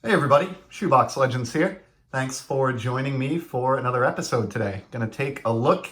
Hey everybody, Shoebox Legends here. Thanks for joining me for another episode today. Going to take a look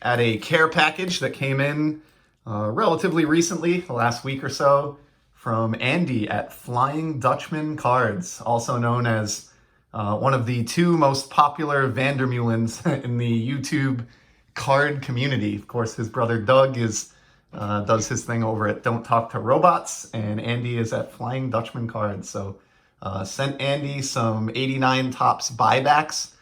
at a care package that came in relatively recently, the last week or so, from Andy at Flying Dutchman Cards, also known as one of the two most popular Vandermeulens in the YouTube card community. Of course, his brother Doug does his thing over at Don't Talk to Robots, and Andy is at Flying Dutchman Cards. So sent Andy some 89 Tops buybacks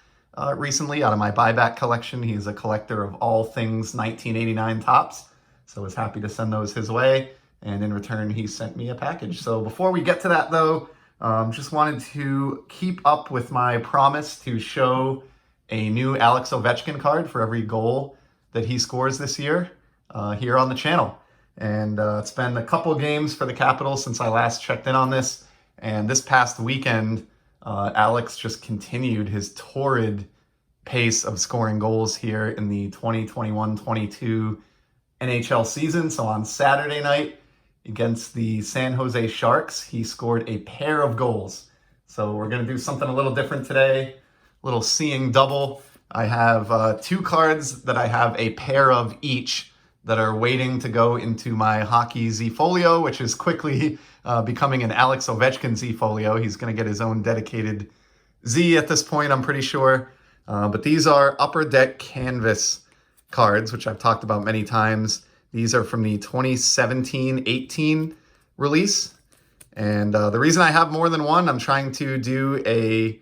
recently out of my buyback collection. He's a collector of all things 1989 Tops, so I was happy to send those his way, and in return he sent me a package. So before we get to that though, just wanted to keep up with my promise to show a new Alex Ovechkin card for every goal that he scores this year here on the channel. And it's been a couple games for the Capitals since I last checked in on this. And this past weekend, Alex just continued his torrid pace of scoring goals here in the 2021-22 NHL season. So on Saturday night against the San Jose Sharks, he scored a pair of goals. So we're going to do something a little different today, a little seeing double. I have two cards that I have a pair of each that are waiting to go into my hockey Z-Folio, which is quickly becoming an Alex Ovechkin Z-Folio. He's going to get his own dedicated Z at this point, I'm pretty sure. But these are Upper Deck Canvas cards, which I've talked about many times. These are from the 2017-18 release. And the reason I have more than one, I'm trying to do a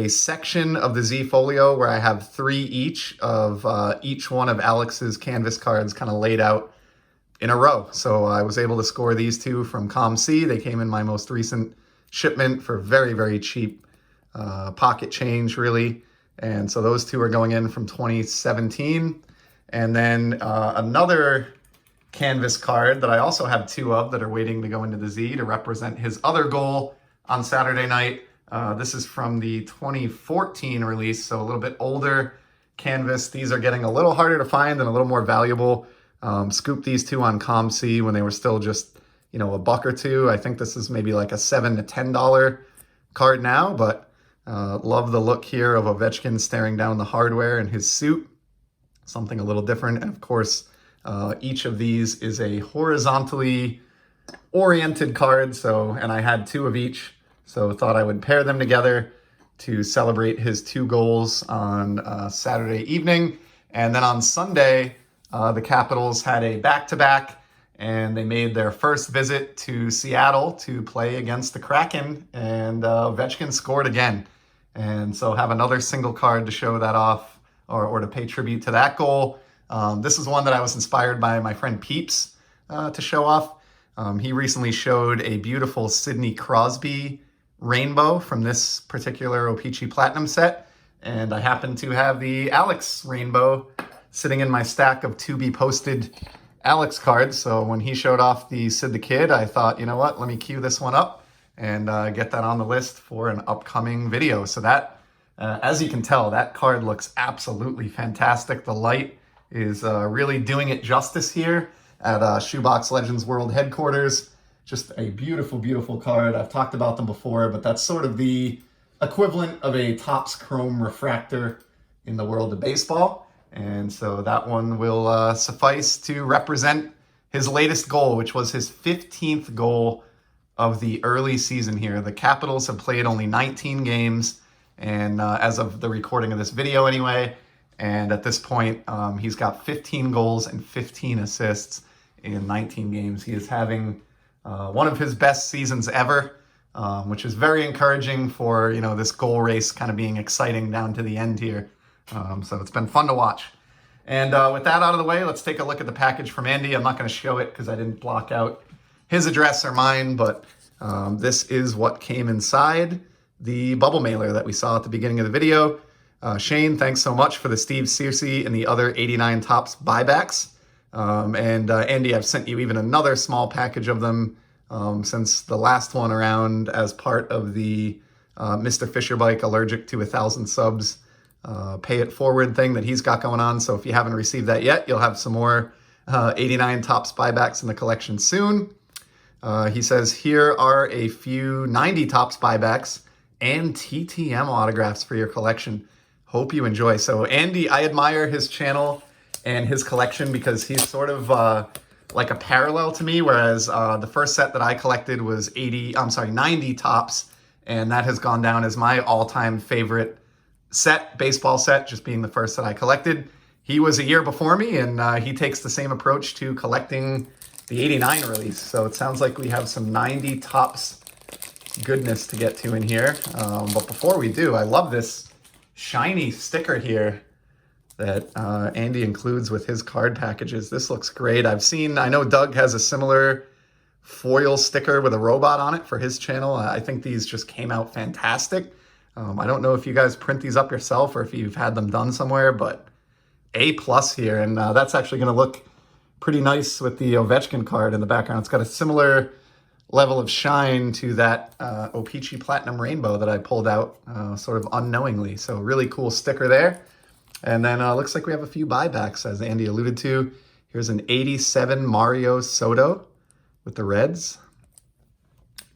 section of the Z-Folio where I have three each of each one of Alex's canvas cards kind of laid out in a row. So I was able to score these two from ComC. They came in my most recent shipment for very, very cheap pocket change, really. And so those two are going in from 2017. And then another canvas card that I also have two of that are waiting to go into the Z to represent his other goal on Saturday night. This is from the 2014 release, so a little bit older canvas. These are getting a little harder to find and a little more valuable. Scooped these two on ComC when they were still just, $1 or $2. I think this is maybe like a $7 to $10 card now, but love the look here of Ovechkin staring down the hardware in his suit. Something a little different. And of course, each of these is a horizontally oriented card. And I had two of each. So thought I would pair them together to celebrate his two goals on Saturday evening. And then on Sunday, the Capitals had a back-to-back, and they made their first visit to Seattle to play against the Kraken, and Ovechkin scored again. And so have another single card to show that off, or to pay tribute to that goal. This is one that I was inspired by my friend Peeps to show off. He recently showed a beautiful Sidney Crosby rainbow from this particular O-Pee-Chee Platinum set, and I happen to have the Alex rainbow sitting in my stack of to-be-posted Alex cards. So when he showed off the Sid the Kid, I thought, you know what, let me queue this one up and get that on the list for an upcoming video. So that, as you can tell, that card looks absolutely fantastic. The light is really doing it justice here at Shoebox Legends World Headquarters. Just a beautiful, beautiful card. I've talked about them before, but that's sort of the equivalent of a Topps Chrome refractor in the world of baseball. And so that one will suffice to represent his latest goal, which was his 15th goal of the early season here. The Capitals have played only 19 games, and as of the recording of this video anyway, and at this point, he's got 15 goals and 15 assists in 19 games. He is having one of his best seasons ever, which is very encouraging for, this goal race kind of being exciting down to the end here. So it's been fun to watch. And with that out of the way, let's take a look at the package from Andy. I'm not going to show it because I didn't block out his address or mine, but this is what came inside the bubble mailer that we saw at the beginning of the video. Shane, thanks so much for the Steve Searcy and the other 89 Tops buybacks. And Andy, I've sent you even another small package of them since the last one around as part of the Mr. Fisher Bike Allergic to 1,000 Subs pay it forward thing that he's got going on. So if you haven't received that yet, you'll have some more 89 Tops buybacks in the collection soon. He says, here are a few 90 Tops buybacks and TTM autographs for your collection. Hope you enjoy. So Andy, I admire his channel and his collection because he's sort of like a parallel to me, whereas the first set that I collected was 90 tops, and that has gone down as my all-time favorite set, baseball set, just being the first that I collected. He was a year before me, and he takes the same approach to collecting the 89 release. So it sounds like we have some 90 tops goodness to get to in here. But before we do, I love this shiny sticker here that Andy includes with his card packages. This looks great. I know Doug has a similar foil sticker with a robot on it for his channel. I think these just came out fantastic. I don't know if you guys print these up yourself or if you've had them done somewhere, but A+ here. And that's actually going to look pretty nice with the Ovechkin card in the background. It's got a similar level of shine to that O-Pee-Chee Platinum Rainbow that I pulled out sort of unknowingly. So really cool sticker there. And then looks like we have a few buybacks, as Andy alluded to. Here's an 87 Mario Soto with the Reds.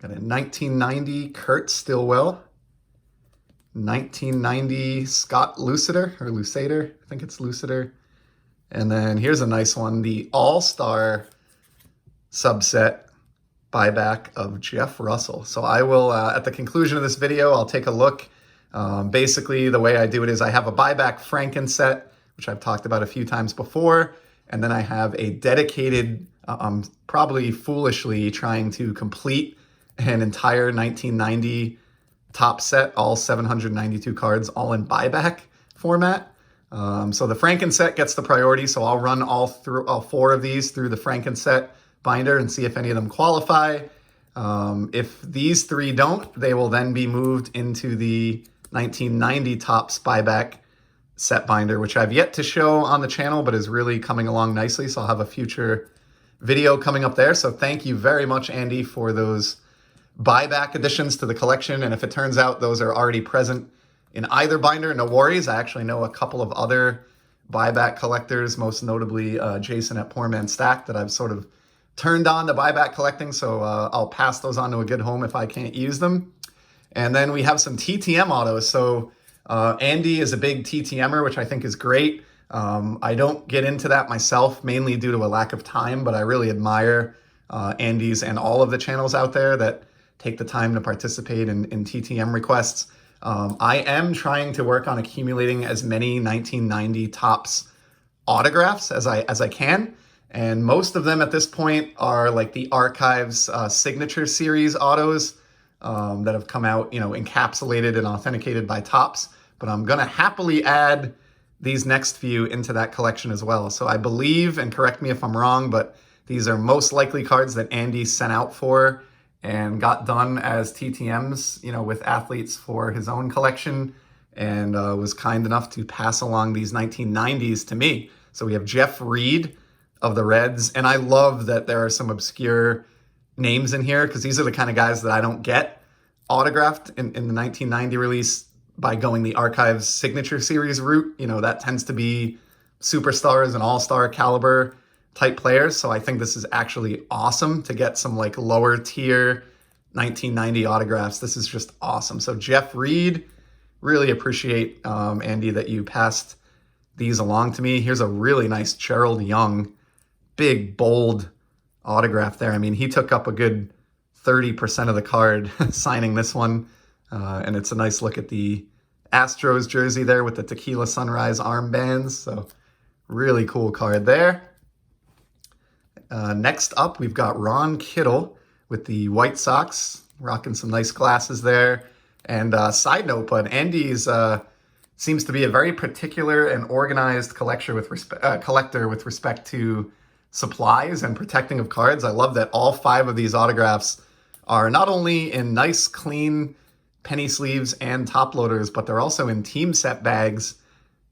Got a 1990 Kurt Stillwell. 1990 Scott Lucider, I think it's Lucider. And then here's a nice one, the All-Star subset buyback of Jeff Russell. So I will, at the conclusion of this video, I'll take a look. Basically, the way I do it is I have a buyback Franken set, which I've talked about a few times before, and then I have a dedicated, probably foolishly trying to complete an entire 1990 top set, all 792 cards, all in buyback format. So the Franken set gets the priority, so I'll run all 4 of these through the Franken set binder and see if any of them qualify. If these 3 don't, they will then be moved into the 1990 tops buyback set binder, which I've yet to show on the channel, but is really coming along nicely. So I'll have a future video coming up there. So thank you very much, Andy, for those buyback additions to the collection. And if it turns out those are already present in either binder, no worries. I actually know a couple of other buyback collectors, most notably Jason at Poor Man Stack, that I've sort of turned on to buyback collecting. So I'll pass those on to a good home if I can't use them. And then we have some TTM autos. So Andy is a big TTMer, which I think is great. I don't get into that myself, mainly due to a lack of time, but I really admire Andy's and all of the channels out there that take the time to participate in TTM requests. I am trying to work on accumulating as many 1990 tops autographs as I can. And most of them at this point are like the Archives Signature Series autos that have come out, encapsulated and authenticated by Topps. But I'm going to happily add these next few into that collection as well. So I believe, and correct me if I'm wrong, but these are most likely cards that Andy sent out for and got done as TTMs, with athletes for his own collection, and was kind enough to pass along these 1990s to me. So we have Jeff Reed of the Reds, and I love that there are some obscure names in here because these are the kind of guys that I don't get autographed in the 1990 release by going the Archives Signature Series route. That tends to be superstars and all-star caliber type players. So I think this is actually awesome to get some like lower tier 1990 autographs. This is just awesome. So Jeff Reed, really appreciate, Andy, that you passed these along to me. Here's a really nice Gerald Young, big, bold autograph there. I mean, he took up a good 30% of the card signing this one. And it's a nice look at the Astros jersey there with the Tequila Sunrise armbands. So really cool card there. Next up, we've got Ron Kittle with the White Sox, rocking some nice glasses there. And side note, but Andy's seems to be a very particular and organized collector with respect to supplies and protecting of cards. I love that all 5 of these autographs are not only in nice, clean penny sleeves and top loaders, but they're also in team set bags,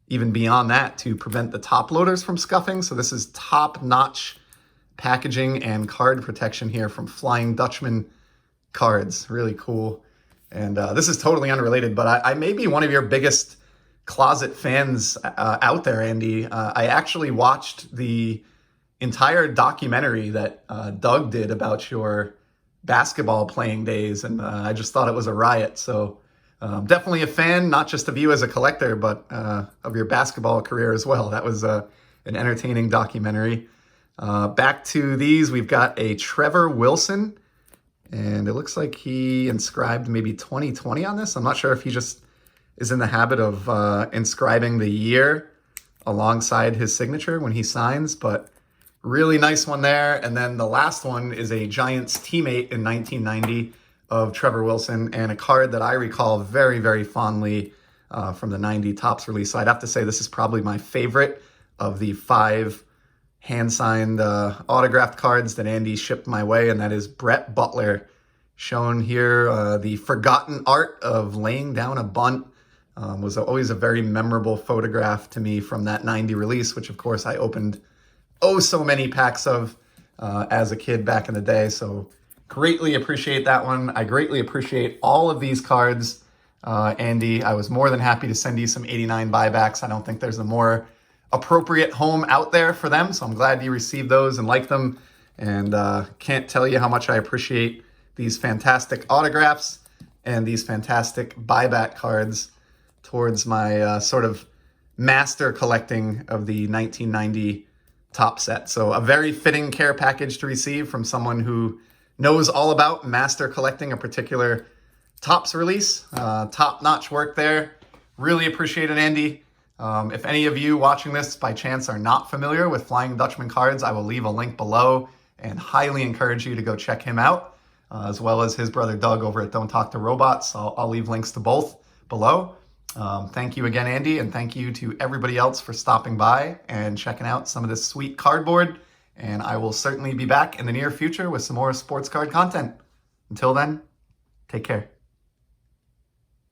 even beyond that, to prevent the top loaders from scuffing. So this is top-notch packaging and card protection here from Flying Dutchman Cards. Really cool. And this is totally unrelated, but I may be one of your biggest closet fans out there, Andy. I actually watched the entire documentary that Doug did about your basketball playing days, and I just thought it was a riot. So Definitely a fan, not just of you as a collector, but of your basketball career as well. That was an entertaining documentary. Back to these, we've got a Trevor Wilson, and it looks like he inscribed maybe 2020 on this. I'm not sure if he just is in the habit of inscribing the year alongside his signature when he signs, but really nice one there. And then the last one is a Giants teammate in 1990 of Trevor Wilson, and a card that I recall very, very fondly from the 90 Topps release. So I'd have to say this is probably my favorite of the 5 hand-signed autographed cards that Andy shipped my way, and that is Brett Butler, shown here. The forgotten art of laying down a bunt was always a very memorable photograph to me from that 90 release, which of course I opened so many packs of as a kid back in the day. So greatly appreciate that one. I greatly appreciate all of these cards, Andy. I was more than happy to send you some 89 buybacks. I don't think there's a more appropriate home out there for them, so I'm glad you received those and liked them. And can't tell you how much I appreciate these fantastic autographs and these fantastic buyback cards towards my sort of master collecting of the 1990 Top set. So a very fitting care package to receive from someone who knows all about master collecting a particular Topps release. Top-notch work there. Really appreciate it, Andy. If any of you watching this by chance are not familiar with Flying Dutchman Cards, I will leave a link below and highly encourage you to go check him out, as well as his brother Doug over at Don't Talk to Robots. I'll leave links to both below. Thank you again, Andy, and thank you to everybody else for stopping by and checking out some of this sweet cardboard. And I will certainly be back in the near future with some more sports card content. Until then, take care.